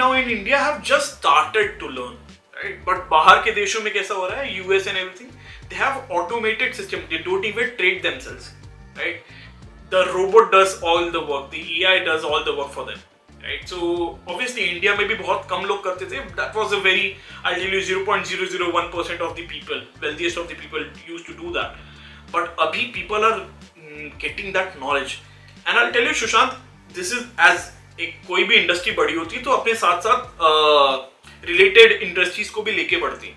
now in India have just started to learn, right? But बाहर के देशों में कैसा हो रहा है, US and everything, they have automated system. They don't even trade themselves, right? The robot does all the work. The AI does all the work for them, right? So obviously India में भी बहुत कम लोग करते थे. That was a very, I'll tell you, 0.001% of the people, wealthiest of the people used to do that. But अभी people are getting that knowledge. And I'll tell you, Sushant, this is as कोई भी industry बड़ी होती है तो अपने साथ साथ रिलेटेड इंडस्ट्रीज को भी लेके बढ़ती है.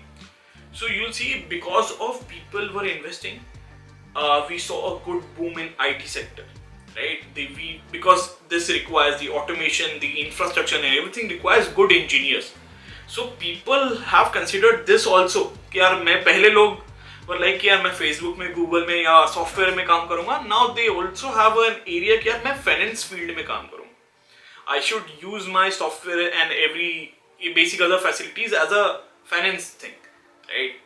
So you'll see because of people were investing we saw a good boom in IT sector, right? Because this requires the automation, the infrastructure and everything requires good engineers. So people have considered this also कि यार मैं पहले लोग were like कि यार मैं Facebook में, Google में या सॉफ्टवेयर में काम करूंगा. Now they also have an area कि यार मैं फाइनेंस फील्ड में काम करूंगा. I should use my software and every basic other facilities as a finance thing, right?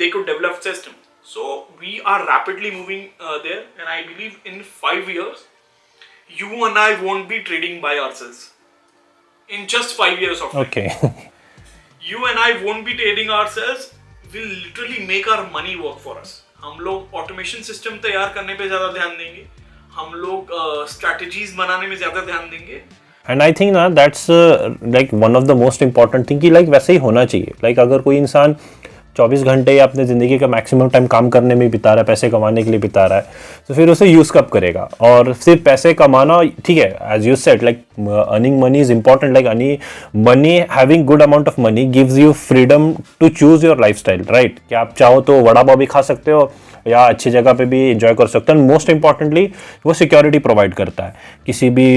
They could develop system. So we are rapidly moving there, and I believe in 5 years, you and I won't be trading by ourselves. In just 5 years of okay. You and I won't be trading ourselves. We'll literally make our money work for us. हम लोग automation system तैयार करने पे ज़्यादा ध्यान देंगे. हम लोग स्ट्रैटेजीज बनाने में ज्यादा ध्यान देंगे. एंड आई थिंक ना that's like one of the most important thing कि लाइक वैसे ही होना चाहिए. लाइक अगर कोई इंसान 24 घंटे या अपने ज़िंदगी का मैक्सिमम टाइम काम करने में बिता रहा है, पैसे कमाने के लिए बिता रहा है, तो फिर उसे यूज़ कब करेगा? और सिर्फ पैसे कमाना ठीक है, as you said, like earning money is important. Like money, having good amount of money gives you freedom to choose your lifestyle, right? कि आप चाहो तो वड़ा पाव भी खा सकते हो या अच्छी जगह पे भी एंजॉय कर सकते हैं. मोस्ट इंपॉर्टेंटली वो सिक्योरिटी प्रोवाइड करता है किसी भी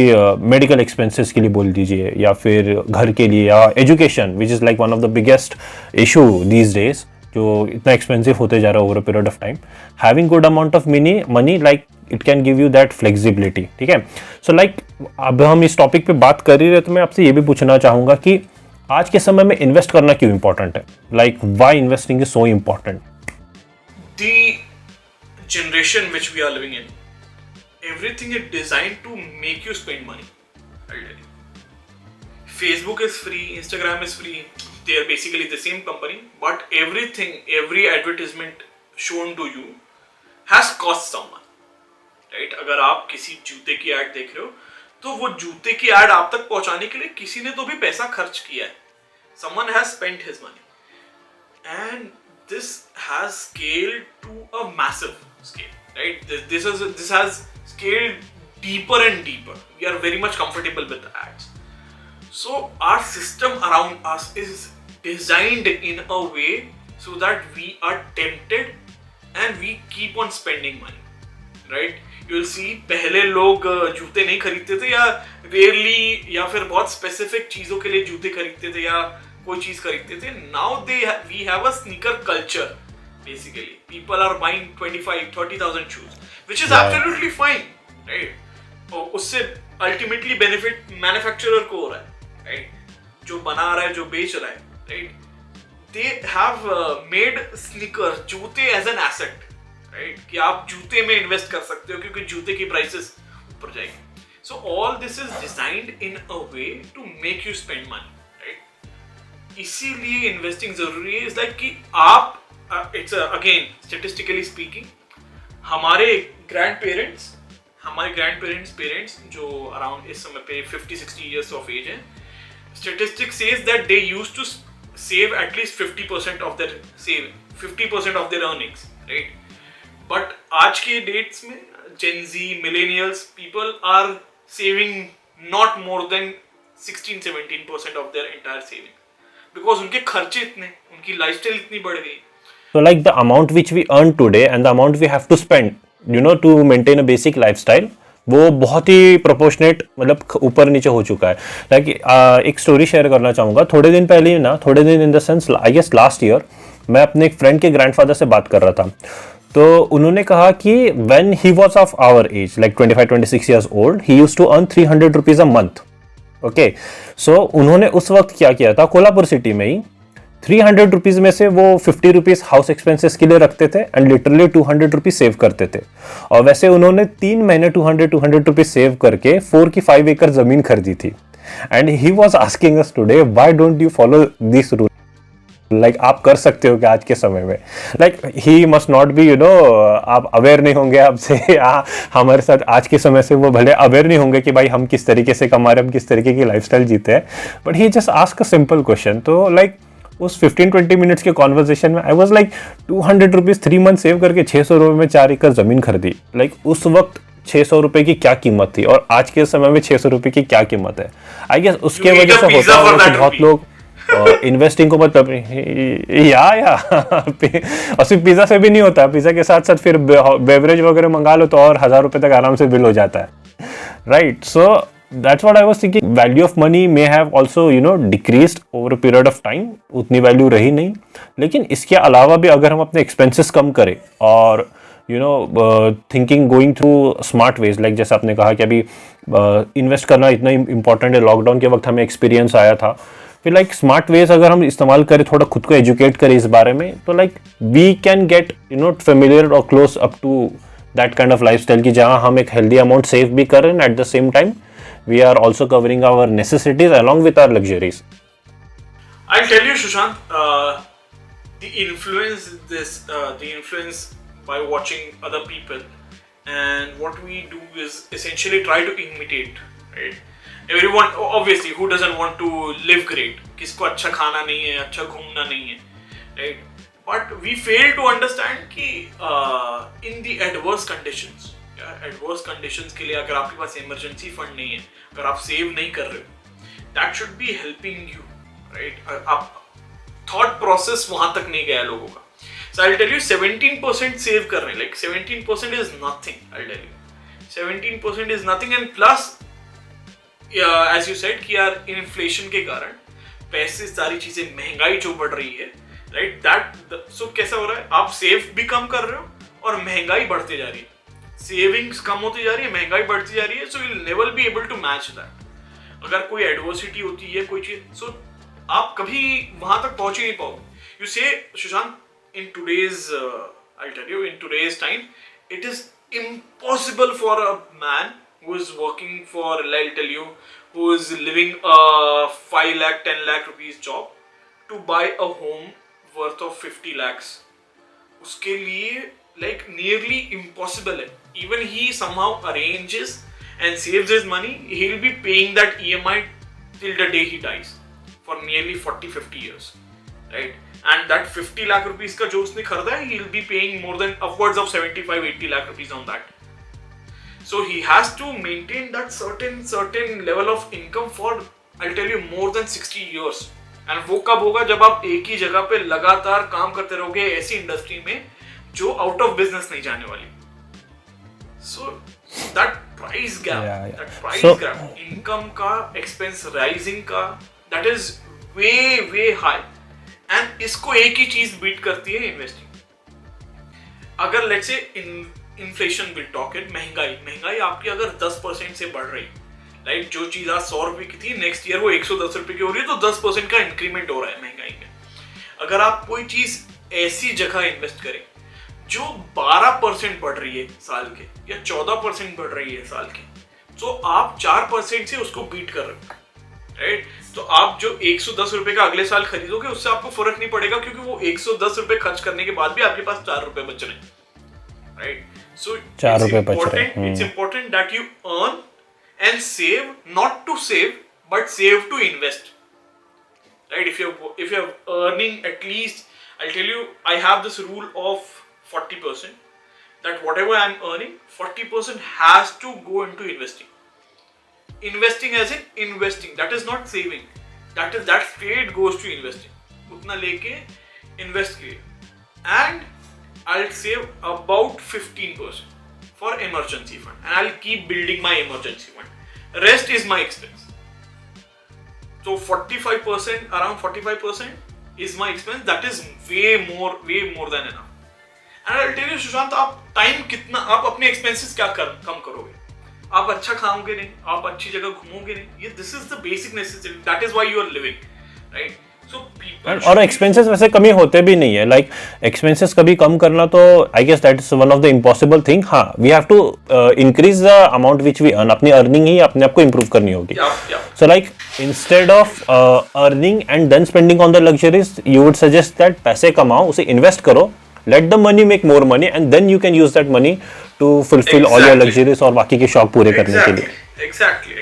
मेडिकल एक्सपेंसेस के लिए बोल दीजिए, या फिर घर के लिए, या education which is like one of the biggest issue these days, जो इतना एक्सपेंसिव होते जा रहा है over a period of time. Having good amount of money like it can give you that flexibility. ठीक है, सो लाइक अब हम इस टॉपिक पे बात कर ही रहे, तो मैं आपसे ये भी पूछना चाहूँगा कि आज के समय में इन्वेस्ट करना क्यों इंपॉर्टेंट है? Like why investing is so important? Generation which we are living in, everything is designed to make you spend money. Facebook is free, Instagram is free, they are basically the same company, but everything, every advertisement shown to you has cost someone, right? अगर आप किसी जूते की add देख रहे हो तो वो जूते की ऐड आप तक पहुंचाने के लिए किसी ने तो भी पैसा खर्च किया है. Someone has spent his money, and this has scaled to a massive scale, right? This has scaled deeper and deeper. We are very much comfortable with the ads. So our system around us is designed in a way so that we are tempted and we keep on spending money, right? You will see पहले लोग जूते नहीं खरीदते थे, या rarely, या फिर बहुत specific चीजों के लिए जूते खरीदते थे या कोई चीज खरीदते थे. Now we have a sneaker culture. Basically, people are buying 25,000-30,000 shoes, which is absolutely fine, right? और उससे ultimately benefit manufacturer को हो रहा है, right? जो बना रहा है, जो बेच रहा है, right? They have made sneaker, जूते as an asset, right? कि आप जूते में invest कर सकते हो क्योंकि जूते की prices ऊपर जाएगी. So all this is designed in a way to make you spend money, right? इसीलिए investing जरूरी है. It's like कि आप it's again statistically speaking, हमारे grandparents parents जो around इस समय पे 50-60 years of age हैं, statistics says that they used to save at least 50% of their 50% of their earnings, right? But आज के dates में Gen Z, millennials, people are saving not more than 16-17% of their entire saving, because उनके खर्चे इतने, उनकी lifestyle इतनी बढ़ गई. So like the amount which we earn today and the amount we have to spend, you know, to maintain a basic lifestyle, वो बहुत ही proportionate, मतलब ऊपर नीचे हो चुका है. लाइक एक स्टोरी शेयर करना चाहूँगा. थोड़े दिन in the sense I guess last year, मैं अपने एक फ्रेंड के ग्रैंडफादर से बात कर रहा था. तो उन्होंने कहा कि when he was of our age, like 25-26 years old, he used to earn 300 rupees a month. Okay, so उन्होंने उस वक्त क्या किया था, कोल्हापुर सिटी में ही 300 रुपीज में से वो 50 रुपीज हाउस एक्सपेंसेस के लिए रखते थे एंड लिटरली 200 रुपीज सेव करते थे. और वैसे उन्होंने 3 महीने 200 रुपीज सेव करके 4 की 5 एकड़ जमीन खरीदी थी. And he was asking us today why don't you follow this rule, like आप कर सकते हो क्या आज के समय में, like he must not be आप अवेयर नहीं होंगे आपसे हमारे साथ आज के समय से वो भले अवेयर नहीं होंगे कि भाई हम किस तरीके से कमा रहे हैं, हम किस तरीके की लाइफस्टाइल जीते हैं, but he just ask a simple question. तो लाइक उस 15-20 मिनट्स के कॉन्वर्जेशन में I was like 200 rupees 3 month save करके 600 रुपये में 4 एकड़ जमीन खरीदी। लाइक उस वक्त 600 रुपये की क्या कीमत थी और आज के समय में 600 रुपये की क्या कीमत है। आई गेस उसके वजह से होता होगा कि बहुत लोग इन्वेस्टिंग को मत या और सिर्फ पिज्जा से भी नहीं होता, पिज्जा के साथ साथ फिर बेवरेज वगैरह मंगा लो तो और 1000 रुपये तक आराम से बिल हो जाता है, right. So that's what I was thinking, value of money may have also decreased over a period of time, उतनी वैल्यू रही नहीं। लेकिन इसके अलावा भी अगर हम अपने एक्सपेंसेस कम करें और thinking going through smart ways, like जैसे आपने कहा कि अभी इन्वेस्ट करना इतना इंपॉर्टेंट है, लॉकडाउन के वक्त हमें एक्सपीरियंस आया था, फिर लाइक स्मार्ट वेज अगर हम इस्तेमाल करें, थोड़ा खुद को एजुकेट करें इस बारे में, तो like we can get familiar और close up to that kind of lifestyle की जहां हम एक हेल्दी अमाउंट सेव भी कर रहे हैं, at the same time we are also covering our necessities along with our luxuries. I'll tell you, Sushant, the influence by watching other people, and what we do is essentially try to imitate, right? Everyone, obviously, who doesn't want to live great? किसको अच्छा खाना नहीं है, अच्छा घूमना नहीं है, right? But we fail to understand कि in the adverse conditions, adverse conditions के लिए अगर आपके पास emergency fund नहीं है, अगर आप save नहीं कर रहे हो, that should be helping you, right? आप thought process वहां तक नहीं गया लोगों का। So I'll tell you, 17% save कर रहे हैं, like 17% is nothing. I'll tell you, 17% is nothing, and plus, as you said कि यार इन्फ्लेशन के कारण पैसे, सारी चीजें, महंगाई जो बढ़ रही है, राइट, दैट सो कैसा हो रहा है, आप सेव भी कम कर रहे हो और महंगाई बढ़ते जा रही है, सेविंग्स कम होती जा रही है, महंगाई बढ़ती जा रही है, so you will never be able to match that. अगर कोई एडवर्सिटी होती है, कोई चीज, सो आप कभी वहां तक पहुंच ही नहीं पाओगे। यू से Sushant, in today's I'll tell you, in today's time it is impossible for a man who is working for, I'll tell you, who is living a 5 lakh 10 lakh rupees job to buy a home worth of 50 lakhs. उसके लिए like nearly impossible है। Even he somehow arranges and saves his money, he'll be paying that EMI till the day he dies for nearly 40-50 years, right? And that 50 lakh rupees का जो उसने खरीदा है, he'll be paying more than upwards of 75-80 lakh rupees on that. So he has to maintain that certain level of income for, I'll tell you, more than 60 years. And वो कब होगा, जब आप एक ही जगह पे लगातार काम करते रहोगे ऐसी इंडस्ट्री में जो आउट ऑफ बिजनेस नहीं जाने वाली। So that price gap, that price gap, income का, expense rising का, that is way high. And इसको एक ही चीज बीट करती है, इन्वेस्टिंग। अगर लेट्स से इन्फ्लेशन विल टॉक इट, महंगाई आपकी अगर 10% से बढ़ रही, राइट, जो चीज आज 100 रुपए की थी, नेक्स्ट ईयर वो 110 रुपए की हो रही है, तो 10% का इंक्रीमेंट हो रहा है महंगाई में। अगर आप कोई चीज ऐसी जगह इन्वेस्ट करें जो 12% बढ़ रही है साल के, या 14% बढ़ रही है साल की, तो आप 4% से उसको बीट कर रहे हो, राइट। तो आप जो 110 रुपए का अगले साल खरीदोगे, उससे आपको फर्क नहीं पड़ेगा, क्योंकि वो 110 रुपए खर्च करने के बाद भी आपके पास 4 रुपए बच रहे हैं, राइट। सो 4 रुपए बच रहे हैं। It's important that you earn and save, not to save but save to invest, right. If you are earning at least, I'll tell you, I have this rule of 40%, that whatever I am earning, 40% has to go into investing. Investing as in investing, that is not saving, that straight goes to investing. उतना लेके invest किए, and I'll save about 15% for emergency fund, and I'll keep building my emergency fund. Rest is my expense. So 45%, around 45% is my expense. That is way more than enough. And I'll tell you, Sushant, आप time कितना, आप अपने expenses क्या कम करोगे? आप अच्छा खाओगे नहीं, आप अच्छी जगह घूमोगे नहीं, ये this is the basic necessity, that is why you are living, right. So people और एक्सपेंसेस वैसे कमी होते भी नहीं है, लाइक एक्सपेंसेस कभी कम करना तो I guess that is one of the impossible thing. हाँ, we have to increase the amount which we earn. अपनी अर्निंग ही अपने आप को इम्प्रूव करनी होगी. So like instead of earning and then spending on the luxuries, you would suggest that पैसे कमाओ, उसे इन्वेस्ट करो, let the money make more money and then you can use that money to fulfil all your luxuries और बाकी के शौक पूरे करने के लिए. एग्जैक्टली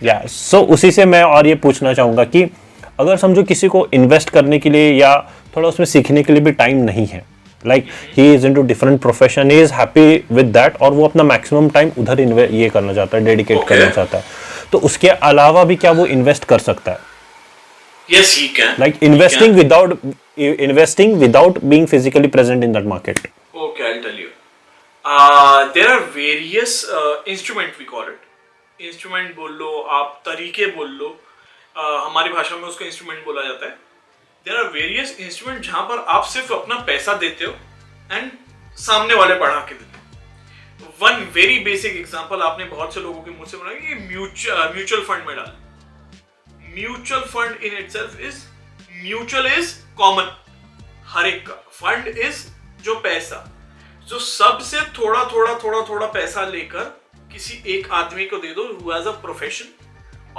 या सो उसी से मैं और ये पूछना चाहूँगा कि अगर समझो किसी को इन्वेस्ट करने के लिए या थोड़ा उसमें सीखने के लिए भी टाइम नहीं है, like he is into different profession, he is happy with that और वो अपना मैक्सिमम टाइम उधर ये करना चाहता है, डेडिकेट करना चाहता है, तो उसके अलावा भी क्या वो इन्वेस्ट कर सकता है? Yes, he can. Like investing without being physically present in that market. Okay, I'll tell you. There are various instrument, we call it. Instrument बोल लो, आप तरीके बोल लो, हमारी भाषा में उसको इंस्ट्रूमेंट बोला जाता है. There are various instrument जहाँ पर आप सिर्फ अपना पैसा देते हो एंड सामने वाले बढ़ा के देते हो. One very basic example आपने बहुत से लोगों के मुंह से सुना कि म्यूचुअल फंड में डाल. Mutual fund in itself is, mutual is common, हर एक का. फंड इज जो पैसा, जो सबसे थोड़ा थोड़ा थोड़ा थोड़ा पैसा लेकर किसी एक आदमी को दे दो who has a profession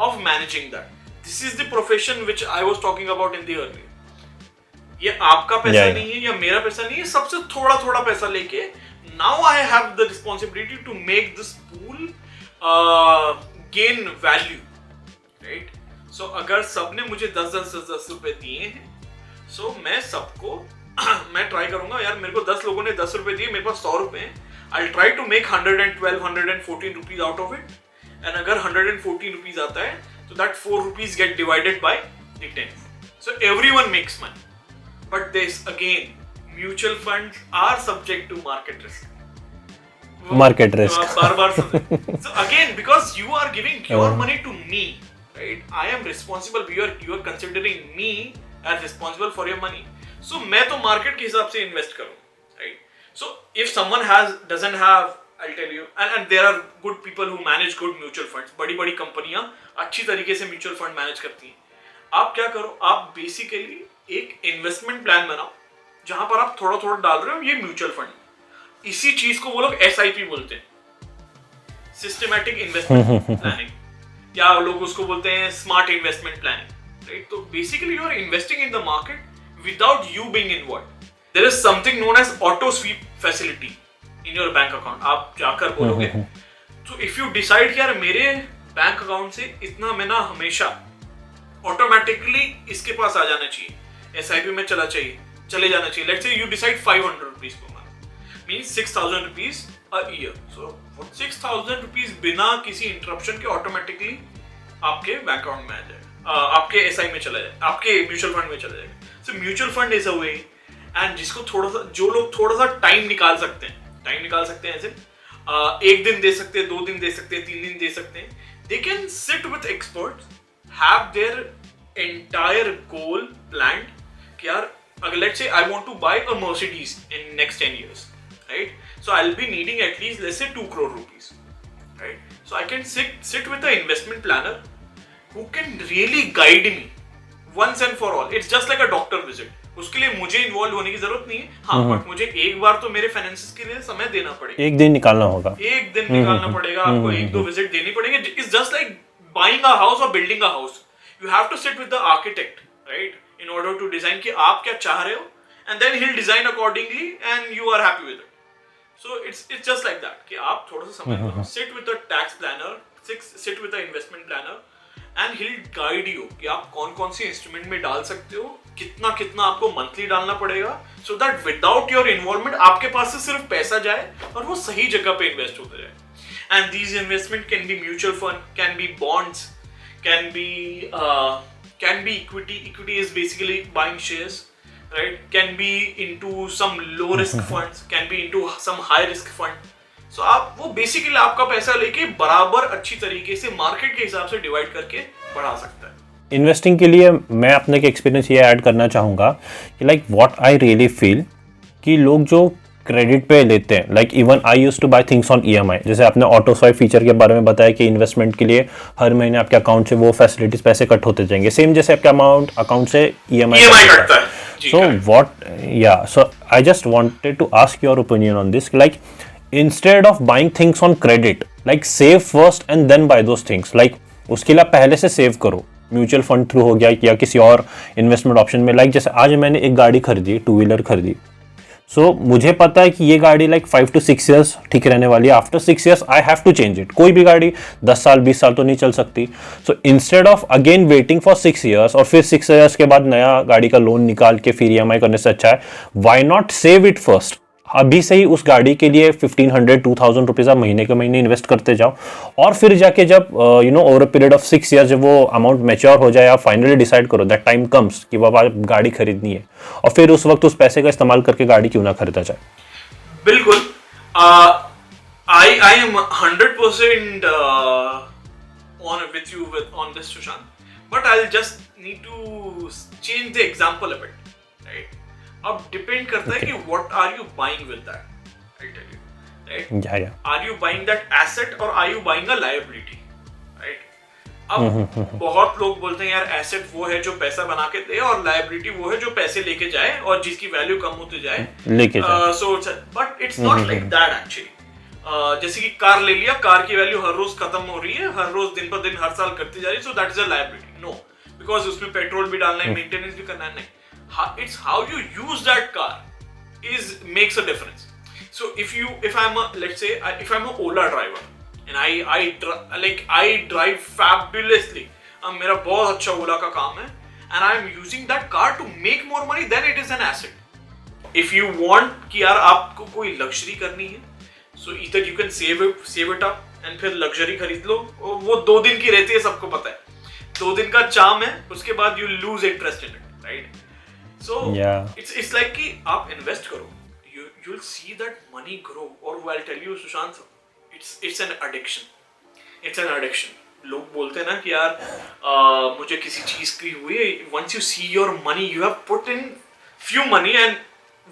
of managing that. This is the profession which I was talking about in the earlier. ये आपका पैसा नहीं है या मेरा पैसा नहीं है, सबसे थोड़ा थोड़ा पैसा लेके now I have the responsibility to make this pool gain value, right? So अगर सबने मुझे 10 रुपए दिए हैं, so मैं सबको मैं ट्राई करूंगा यार, मेरे को 10 लोगों ने 10 रुपए दिए, मेरे पास 100 रुपए हैं, I'll try to make 112, 114 rupees out of it. And अगर 114 rupees आता है, so that 4 rupees get divided by the 10. So everyone makes money. But this again, mutual funds are subject to market risk. Market risk. So again, because you are giving your money to me, right? I am responsible. You are considering me as responsible for your money. So मैं तो market के हिसाब से invest करूँ, right? So if someone doesn't have, I'll tell you, and there are good people who manage good mutual funds. बड़ी कंपनियां अच्छी तरीके से mutual fund manage करती हैं. आप क्या करो, आप basically एक investment plan बनाओ जहां पर आप थोड़ा थोड़ा डाल रहे हो ये म्यूचुअल फंड. इसी चीज को वो लोग SIP बोलते हैं, सिस्टमैटिक इन्वेस्टमेंट प्लानिंग, या लोग उसको बोलते हैं स्मार्ट इन्वेस्टमेंट प्लानिंग, राइट? तो basically you are investing in the market without you being involved. There is something known as auto sweep facility in your bank account. आप जाकर बोलोगे, तो इफ यू डिसाइड यार मेरे बैंक अकाउंट से इतना मैं ना हमेशा ऑटोमेटिकली इसके पास आ जाना चाहिए, SIP में चले जाना चाहिए. Let's say you decide 500 rupees per month means 6000 rupees a year. So 6000 rupees बिना किसी इंटरप्शन के ऑटोमेटिकली आपके बैंक अकाउंट में आ जाएगा, आपके SI में चला जाएगा, आपके म्यूचुअल फंड में चला जाएगा. So mutual fund is a way, and जिसको थोड़ा सा, जो लोग थोड़ा सा टाइम निकाल सकते हैं ऐसे 1 दिन दे सकते हैं, 2 दिन दे सकते हैं, 3 दिन दे सकते हैं, they can sit with experts, have their entire goal planned कि यार अगर let's say I want to buy a Mercedes in next 10 years, right? So I'll be needing at least, let's say, 2 crore rupees, right? So I can sit with an investment planner who can really guide me once and for all. It's just like a doctor visit. उसके लिए मुझे involve होने की जरूरत नहीं है. हाँ, but मुझे एक बार तो मेरे फाइनेंसेस के लिए समय देना पड़ेगा. एक दिन निकालना होगा. आपको 1-2 विजिट देनी पड़ेगी. It's just like buying a house or building a house. You have to sit with the architect, right? In order to design कि आप क्या चाह रहे हो, and then he'll design accordingly and you are happy with it. So it's just like that कि आप थोड़ा सा समय दो, sit with a tax planner, sit with an investment planner, and he'll guide you कि आप कौन से इंस्ट्रूमेंट में डाल सकते हो, कितना आपको मंथली डालना पड़ेगा, so that without your involvement आपके पास से सिर्फ पैसा जाए और वो सही जगह पे इन्वेस्ट होता जाए. And these investment can be mutual fund, can be bonds, can be equity. Equity is basically buying shares, right? Can be into some low risk funds, can be into some high risk fund. So आप वो basically आपका पैसा लेके बराबर अच्छी तरीके से market के हिसाब से डिवाइड करके बढ़ा सकता है. इन्वेस्टिंग के लिए मैं अपने के एक्सपीरियंस ये ऐड करना चाहूँगा कि like what I really feel कि लोग जो क्रेडिट पे लेते हैं, like even I use to buy things on EMI, जैसे आपने ऑटो स्वाइप फीचर के बारे में बताया कि इन्वेस्टमेंट के लिए हर महीने आपके अकाउंट से वो फैसिलिटीज पैसे कट होते जाएंगे, सेम जैसे आपके अमाउंट अकाउंट से ईएमआई कटता है। So what, yeah, so I just wanted to ask your opinion on this. Like, instead of buying things on credit, like save first and then buy those things. Like, उसके लिए पहले से save करो, mutual fund through हो गया या किसी और इन्वेस्टमेंट ऑप्शन में। लाइक जैसे आज मैंने एक गाड़ी खरीदी, 2 व्हीलर खरीदी, सो मुझे पता है कि ये गाड़ी लाइक 5 to 6 years ठीक रहने वाली है। After 6 years I have to change it. कोई भी गाड़ी 10 साल 20 साल तो नहीं चल सकती। So instead of again waiting for 6 years और फिर 6 years के बाद नया गाड़ी का लोन निकाल के फिर ईएमआई करने से अच्छा है why not save it first. अभी से ही उस गाड़ी के लिए 1500-2000 रुपीज़ आप महीने के महीने इन्वेस्ट करते जाओ, और फिर जाके जब over a period of 6 years जब वो अमाउंट मैच्योर हो जाए, आप फाइनली डिसाइड करो, दैट टाइम कम्स कि बाबा गाड़ी खरीदनी है, और फिर उस वक्त उस पैसे का इस्तेमाल करके गाड़ी क्यों ना खरीदा जाए। बिल्कुल, I am 100% on with you on this, Sushant, but I'll just need to change the example a bit, right? अब डिपेंड करता है कि what are you buying with that, I tell you, right? Yeah. Are you buying that asset or are you buying a liability, right? अब बहुत लोग बोलते हैं यार एसेट वो है जो पैसा बना के दे और लायबिलिटी वो है जो पैसे लेके जाए और जिसकी वैल्यू कम होती जाए लेके जाए। So but it's not like that actually. जैसे कि कार ले लिया, कार की वैल्यू हर रोज खत्म हो रही है, हर रोज दिन पर दिन हर साल करती जा रही है, so that is a liability. No, because उसमें पेट्रोल भी डालना है, मेंटेनेंस भी करना है। नहीं, it's how you use that car makes a difference. So if I'm a, let's say if I'm a Ola driver and I drive fabulously, मेरा बहुत अच्छा Ola का काम है, and I'm using that car to make more money, then it is an asset. If you want कि यार आपको कोई luxury करनी है, so either you can save it up and फिर luxury खरीद लो। वो 2 दिन की रहती है, सबको पता है, 2 दिन का चार्म है, उसके बाद you lose interest in it, right? So it's like कि आप invest करो, you'll see that money grow, और I'll tell you Sushant, it's an addiction. लोग बोलते हैं ना कि यार मुझे किसी चीज की हुई है, once you see your money, you have put in few money and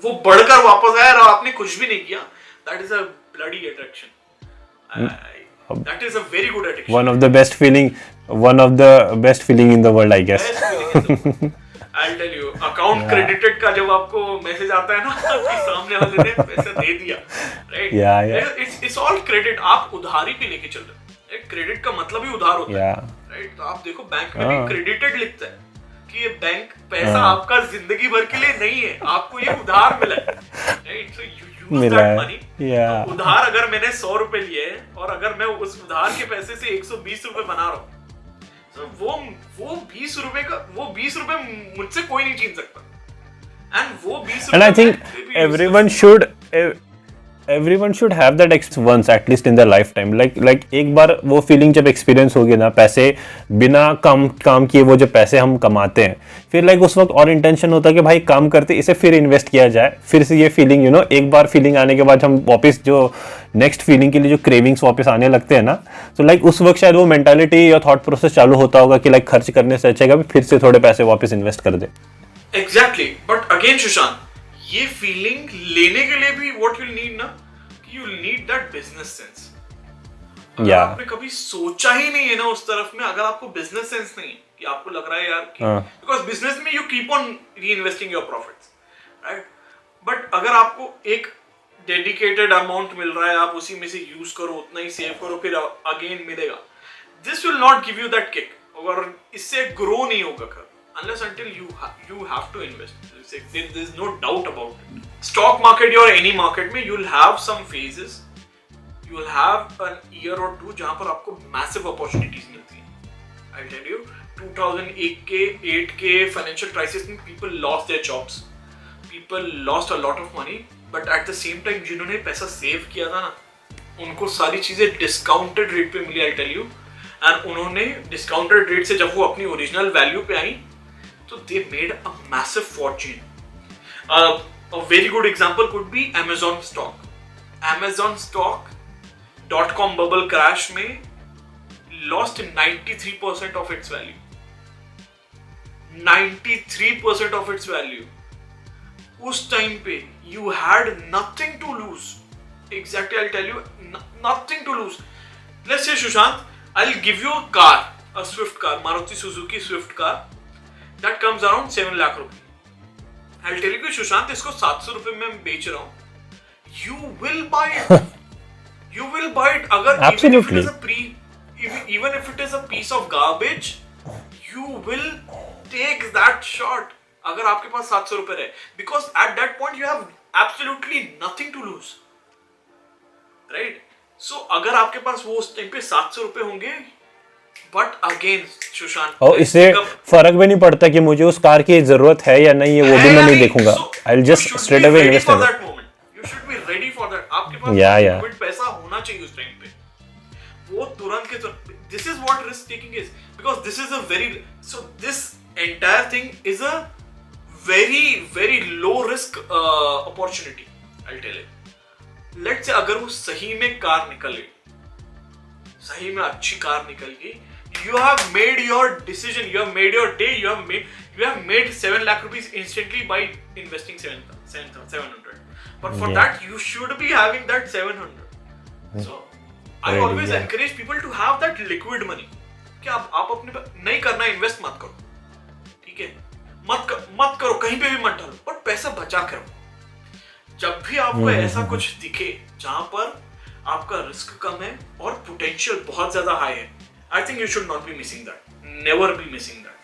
वो बढ़कर वापस आया और आपने कुछ भी नहीं किया, that is a bloody addiction. That is a very good addiction. One of the best feeling in the world, I guess. I'll tell you, account credited का जब आपको मैसेज आता है ना कि सामने वाले ने पैसा दे दिया, राइट? It's all credit. आप उधारी पे लेके चल रहे हैं, क्रेडिट का मतलब ही उधार होता है, राइट? तो आप देखो बैंक में भी क्रेडिटेड लिखता है कि ये बैंक पैसा आपका जिंदगी भर के लिए नहीं है, आपको ये उधार मिला है, right? So you use that money. उधार अगर मैंने 100 रुपए लिए हैं और अगर मैं उस उधार के पैसे से 120 रुपए बना रहा हूँ, तो वो 20 रुपए मुझसे कोई नहीं छीन सकता। एंड वो 20 रुपए, and I think everyone should have that experience once at least in their lifetime. Like एक बार वो फीलिंग जब एक्सपीरियंस होगी ना, पैसे बिना काम किए वो जब पैसे हम कमाते हैं, फिर लाइक उस वक्त और इंटेंशन होता है कि भाई काम करते इसे फिर इन्वेस्ट किया जाए। फिर से ये फीलिंग एक बार फीलिंग आने के बाद हम वापस जो नेक्स्ट फीलिंग के लिए जो क्रेविंग्स वापस आने लगते हैं ना, तो लाइक उस वक्त शायद वो मेंटालिटी या थॉट प्रोसेस चालू होता होगा कि लाइक खर्च करने से अच्छा है फिर से थोड़े पैसे वापस इन्वेस्ट कर दे। एग्जैक्टली, बट अगेन सुशांत, ये फीलिंग लेने के लिए भी व्हाट यू नीड ना, कि you need that business sense. अगर आपने कभी सोचा ही नहीं है ना उस तरफ में, अगर आपको बिजनेस सेंस नहीं है कि आपको लग रहा है यार कि बिकॉज बिजनेस में you keep on reinvesting your profits, right? But अगर आपको एक डेडिकेटेड अमाउंट मिल रहा है, आप उसी में से यूज करो, उतना ही सेव करो, फिर अगेन मिलेगा, this will not give you that kick, और इससे ग्रो नहीं होगा unless until you have to invest. There's no doubt about it. Stock market or any market में you'll have some phases, you'll have an year or two जहाँ पर आपको massive opportunities मिलती हैं। I'll tell you, 2008 के financial crisis में people lost their jobs, people lost a lot of money, but at the same time जिन्होंने पैसा save किया था ना, उनको सारी चीजें discounted rate पे मिली, I'll tell you, and उन्होंने discounted rate से जब वो अपनी original value पे आई, so they made a massive fortune. A very good example could be Amazon stock. Amazon stock.com bubble crash में lost 93% of its value. 93% of its value. उस time पे you had nothing to lose. Exactly I tell you, nothing to lose. Let's say Sushant, I will give you a car, a Swift car, Maruti Suzuki Swift car that comes around 7 lakh रुपए. I will tell you कि सुशांत इसको 700 रुपए में बेच रहा हूं. You will buy it. You will buy it. अगर Absolutely. even if it is a piece of garbage, you will take that shot. अगर आपके पास 700 रुपए रहे, because at that point you have absolutely nothing to lose, right? So अगर आपके पास वो उस time पे 700 रुपए होंगे, but again सुशांत, और इससे फर्क भी नहीं पड़ता कि मुझे उस कार की जरूरत है या नहीं है, वो भी मैं नहीं देखूंगा. I'll just straight away invest in it. You should be ready for that. आपके पास लिक्विड पैसा होना चाहिए उस टाइम पे. वो तुरंत के तुरंत. This is what risk taking is, because this is a very, so this entire thing is a very low risk opportunity. I'll tell you. Let's say अगर वो सही में कार निकल गई, सही में अच्छी कार निकल गई, you have made your decision, you have made your day, you have made 7 lakh rupees instantly by investing 700. But for that, you should be having that 700. So, I always encourage people to have that liquid money. कि आप अपने नहीं करना, invest मत करो, ठीक है? मत करो, कहीं पे भी मत डालो, पर पैसा बचा के रखो. जब भी आपको ऐसा कुछ दिखे जहां पर आपका रिस्क कम है और पोटेंशियल बहुत ज्यादा हाई है, I think you should not be missing that. Never be missing that.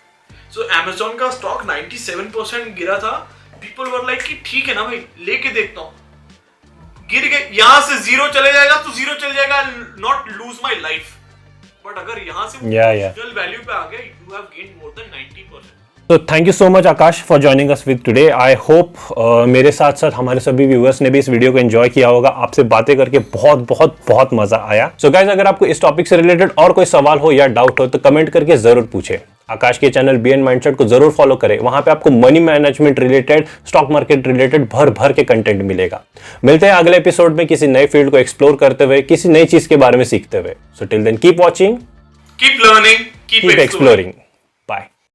So, Amazon का स्टॉक 97% गिरा था. People were like कि ठीक है ना भाई, लेके देखता हूँ. गिर गए, यहाँ से 0 चले जाएगा तो 0 चले जाएगा, not lose my life. But अगर यहाँ से original value पे आ गया, you have gained more than 90%. तो thank you so much Akash for joining us with today. I hope मेरे साथ साथ हमारे सभी व्यूअर्स ने भी इस वीडियो को एंजॉय किया होगा. आपसे बातें करके बहुत मजा आया. सो गाइस, अगर आपको इस टॉपिक से रिलेटेड और कोई सवाल हो या डाउट हो तो कमेंट करके जरूर पूछे. आकाश के चैनल बीएन माइंडसेट को जरूर फॉलो करें. वहां पे आपको money management related, stock market related भर के कंटेंट मिलेगा. मिलते हैं अगले एपिसोड में किसी नए फील्ड को एक्सप्लोर करते हुए, किसी नई चीज के बारे में सीखते हुए. So till then keep watching, keep learning, keep exploring.